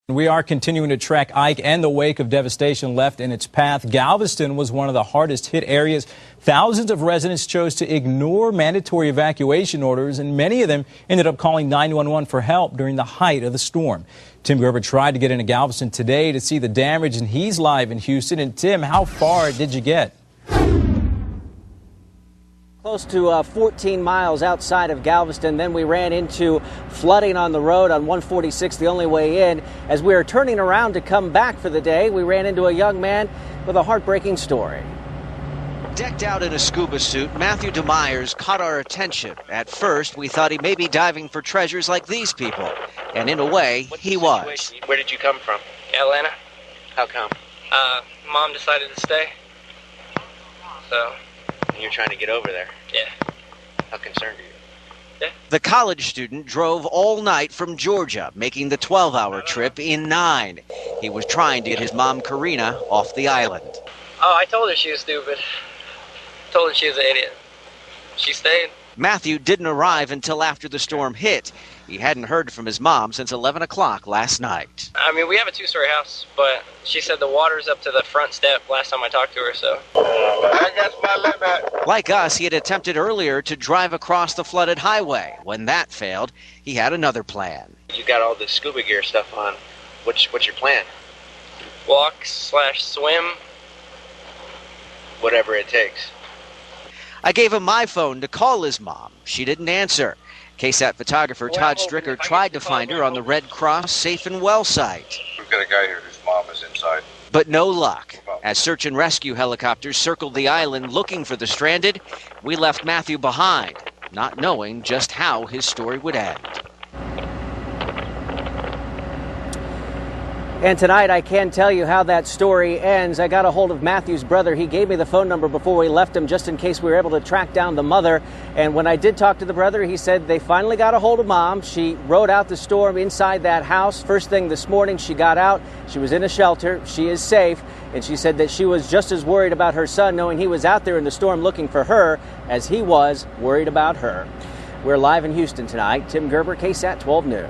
We are continuing to track Ike and the wake of devastation left in its path. Galveston was one of the hardest hit areas. Thousands of residents chose to ignore mandatory evacuation orders, and many of them ended up calling 911 for help during the height of the storm. Tim Gerber tried to get into Galveston today to see the damage, and he's live in Houston. And Tim, how far did you get? Close to 14 miles outside of Galveston. Then we ran into flooding on the road on 146, the only way in. As we were turning around to come back for the day, we ran into a young man with a heartbreaking story. Decked out in a scuba suit, Matthew DeMyers caught our attention. At first, we thought he may be diving for treasures like these people. And in a way, he was. Where did you come from? Atlanta. How come? Mom decided to stay. So. And you're trying to get over there? Yeah. How concerned are you? Yeah. The college student drove all night from Georgia, making the 12-hour trip in 9. He was trying to get his mom, Karina, off the island. Oh, I told her she was stupid. Told her she was an idiot. She stayed. Matthew didn't arrive until after the storm hit. He hadn't heard from his mom since 11 o'clock last night. I mean, we have a 2-story house, but she said the water's up to the front step last time I talked to her, so. I guess my limit. Like us, he had attempted earlier to drive across the flooded highway. When that failed, he had another plan. You got all this scuba gear stuff on. What's your plan? Walk/swim. Whatever it takes. I gave him my phone to call his mom. She didn't answer. KSAT photographer Todd Stricker tried to find her on the Red Cross Safe and Well site. We've got a guy here whose mom is inside. But no luck. As search and rescue helicopters circled the island looking for the stranded, we left Matthew behind, not knowing just how his story would end. And tonight I can tell you how that story ends. I got a hold of Matthew's brother. He gave me the phone number before we left him just in case we were able to track down the mother. And when I did talk to the brother, he said they finally got a hold of mom. She rode out the storm inside that house. First thing this morning, she got out. She was in a shelter. She is safe. And she said that she was just as worried about her son, knowing he was out there in the storm looking for her, as he was worried about her. We're live in Houston tonight. Tim Gerber, KSAT 12 News.